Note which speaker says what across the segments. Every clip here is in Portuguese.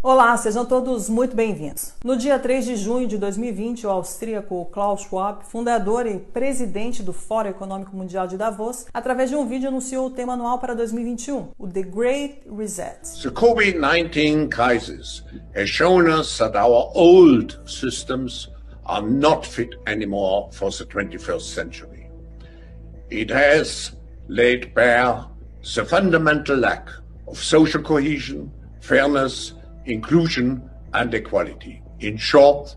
Speaker 1: Olá, sejam todos muito bem-vindos. No dia 3 de junho de 2020, o austríaco Klaus Schwab, fundador e presidente do Fórum Econômico Mundial de Davos, através de um vídeo anunciou o tema anual para 2021, o The Great Reset.
Speaker 2: The COVID-19 crisis has shown us that our old systems are not fit anymore for the 21st century. It has laid bare the fundamental lack of social cohesion, fairness, inclusion and equality. In short,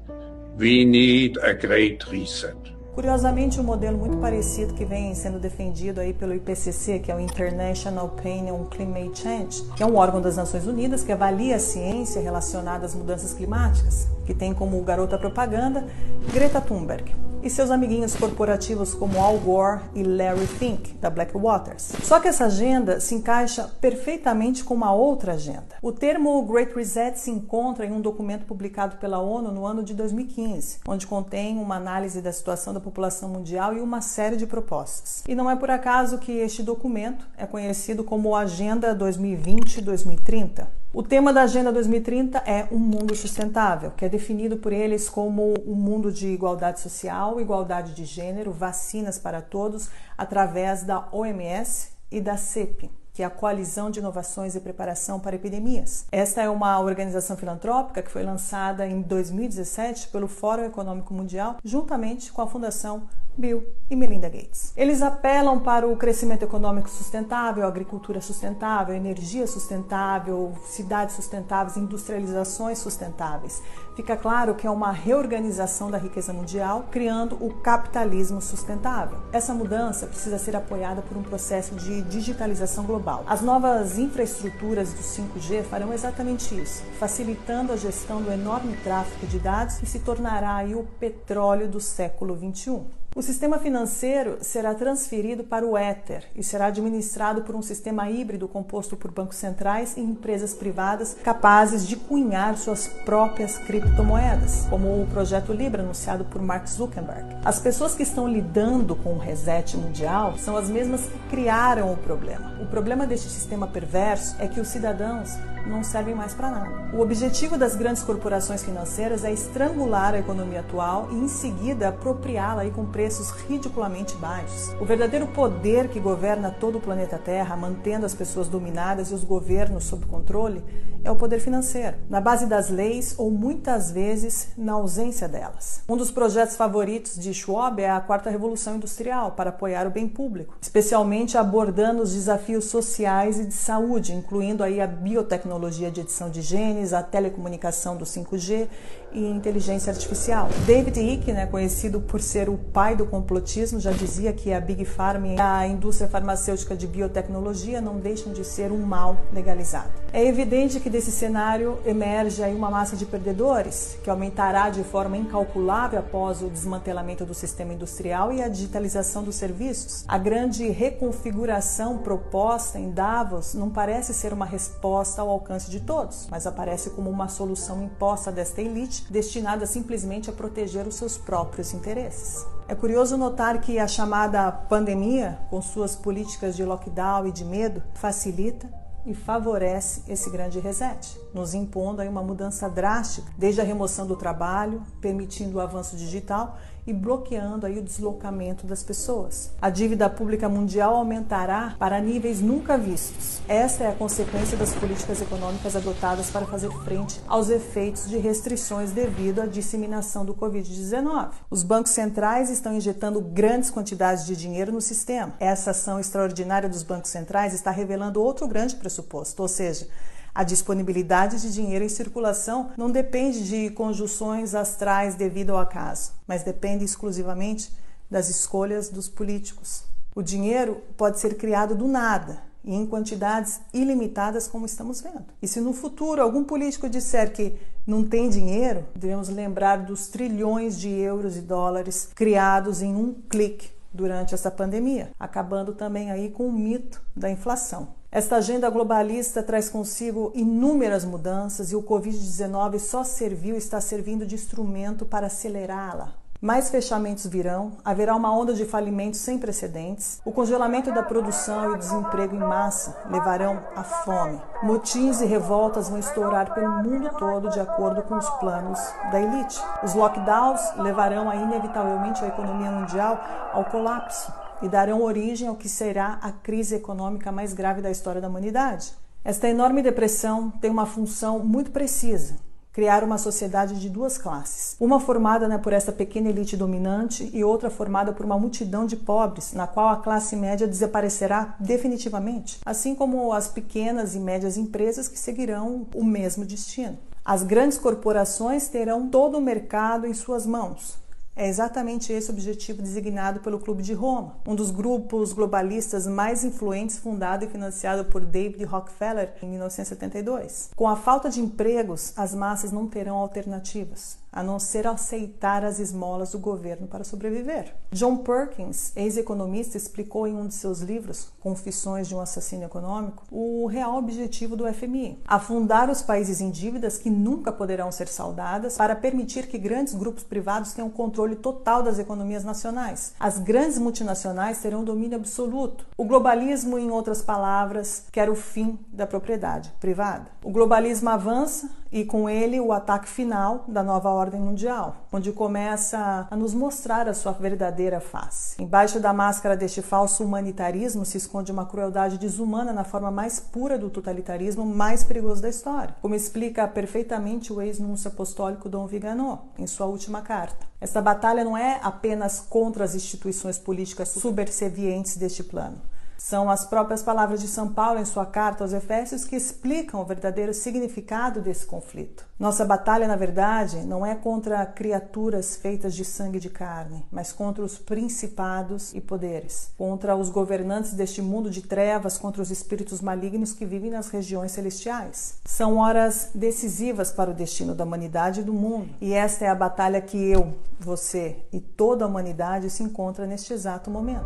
Speaker 2: we need a great reset.
Speaker 1: Curiosamente, um modelo muito parecido que vem sendo defendido aí pelo IPCC, que é o International Panel on Climate Change, que é um órgão das Nações Unidas que avalia a ciência relacionada às mudanças climáticas, que tem como garota propaganda Greta Thunberg e seus amiguinhos corporativos como Al Gore e Larry Fink, da Blackwater. Só que essa agenda se encaixa perfeitamente com uma outra agenda. O termo Great Reset se encontra em um documento publicado pela ONU no ano de 2015, onde contém uma análise da situação da população mundial e uma série de propostas. E não é por acaso que este documento é conhecido como Agenda 2020-2030. O tema da Agenda 2030 é um mundo sustentável, que é definido por eles como um mundo de igualdade social, igualdade de gênero, vacinas para todos, através da OMS e da CEP, que é a Coalizão de Inovações e Preparação para Epidemias. Esta é uma organização filantrópica que foi lançada em 2017 pelo Fórum Econômico Mundial, juntamente com a Fundação Bill e Melinda Gates. Eles apelam para o crescimento econômico sustentável, agricultura sustentável, energia sustentável, cidades sustentáveis, industrializações sustentáveis. Fica claro que é uma reorganização da riqueza mundial, criando o capitalismo sustentável. Essa mudança precisa ser apoiada por um processo de digitalização global. As novas infraestruturas do 5G farão exatamente isso, facilitando a gestão do enorme tráfego de dados que se tornará aí o petróleo do século XXI. O sistema financeiro será transferido para o Ether e será administrado por um sistema híbrido composto por bancos centrais e empresas privadas capazes de cunhar suas próprias criptomoedas, como o projeto Libra anunciado por Mark Zuckerberg. As pessoas que estão lidando com o reset mundial são as mesmas que criaram o problema. O problema deste sistema perverso é que os cidadãos não servem mais para nada. O objetivo das grandes corporações financeiras é estrangular a economia atual e, em seguida, apropriá-la aí com preços ridiculamente baixos. O verdadeiro poder que governa todo o planeta Terra, mantendo as pessoas dominadas e os governos sob controle, é o poder financeiro, na base das leis ou muitas vezes na ausência delas. Um dos projetos favoritos de Schwab é a Quarta Revolução Industrial para apoiar o bem público, especialmente abordando os desafios sociais e de saúde, incluindo aí a biotecnologia de edição de genes, a telecomunicação do 5G e inteligência artificial. David Icke, conhecido por ser o pai do complotismo, já dizia que a Big Pharma e a indústria farmacêutica de biotecnologia não deixam de ser um mal legalizado. É evidente que desse cenário emerge aí uma massa de perdedores, que aumentará de forma incalculável após o desmantelamento do sistema industrial e a digitalização dos serviços. A grande reconfiguração proposta em Davos não parece ser uma resposta ao alcance de todos, mas aparece como uma solução imposta desta elite, destinada simplesmente a proteger os seus próprios interesses. É curioso notar que a chamada pandemia, com suas políticas de lockdown e de medo, facilita e favorece esse grande reset, nos impondo aí uma mudança drástica, desde a remoção do trabalho, permitindo o avanço digital e bloqueando aí o deslocamento das pessoas. A dívida pública mundial aumentará para níveis nunca vistos. Esta é a consequência das políticas econômicas adotadas para fazer frente aos efeitos de restrições devido à disseminação do Covid-19. Os bancos centrais estão injetando grandes quantidades de dinheiro no sistema. Essa ação extraordinária dos bancos centrais está revelando outro grande pressuposto, ou seja, a disponibilidade de dinheiro em circulação não depende de conjunções astrais devido ao acaso, mas depende exclusivamente das escolhas dos políticos. O dinheiro pode ser criado do nada e em quantidades ilimitadas, como estamos vendo. E se no futuro algum político disser que não tem dinheiro, devemos lembrar dos trilhões de euros e dólares criados em um clique durante essa pandemia, acabando também aí com o mito da inflação. Esta agenda globalista traz consigo inúmeras mudanças e o Covid-19 só serviu e está servindo de instrumento para acelerá-la. Mais fechamentos virão, haverá uma onda de falimentos sem precedentes, o congelamento da produção e o desemprego em massa levarão à fome. Motins e revoltas vão estourar pelo mundo todo de acordo com os planos da elite. Os lockdowns levarão inevitavelmente a economia mundial ao colapso e darão origem ao que será a crise econômica mais grave da história da humanidade. Esta enorme depressão tem uma função muito precisa: criar uma sociedade de duas classes. Uma formada por esta pequena elite dominante e outra formada por uma multidão de pobres, na qual a classe média desaparecerá definitivamente, assim como as pequenas e médias empresas que seguirão o mesmo destino. As grandes corporações terão todo o mercado em suas mãos. É exatamente esse o objetivo designado pelo Clube de Roma, um dos grupos globalistas mais influentes, fundado e financiado por David Rockefeller em 1972. Com a falta de empregos, as massas não terão alternativas, a não ser aceitar as esmolas do governo para sobreviver. John Perkins, ex-economista, explicou em um de seus livros, Confissões de um Assassino Econômico, o real objetivo do FMI: afundar os países em dívidas que nunca poderão ser saldadas para permitir que grandes grupos privados tenham controle total das economias nacionais. As grandes multinacionais terão domínio absoluto. O globalismo, em outras palavras, quer o fim da propriedade privada. O globalismo avança e com ele o ataque final da nova ordem mundial, onde começa a nos mostrar a sua verdadeira face. Embaixo da máscara deste falso humanitarismo se esconde uma crueldade desumana na forma mais pura do totalitarismo mais perigoso da história, como explica perfeitamente o ex-núncio apostólico Dom Vigano em sua última carta. Esta batalha não é apenas contra as instituições políticas subservientes deste plano. São as próprias palavras de São Paulo em sua carta aos Efésios que explicam o verdadeiro significado desse conflito. Nossa batalha, na verdade, não é contra criaturas feitas de sangue e de carne, mas contra os principados e poderes, contra os governantes deste mundo de trevas, contra os espíritos malignos que vivem nas regiões celestiais. São horas decisivas para o destino da humanidade e do mundo, e esta é a batalha que eu, você e toda a humanidade se encontra neste exato momento.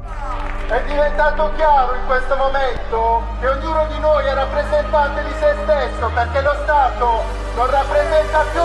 Speaker 3: È diventato chiaro in questo momento che ognuno di noi è rappresentante di se stesso, perché lo Stato non rappresenta più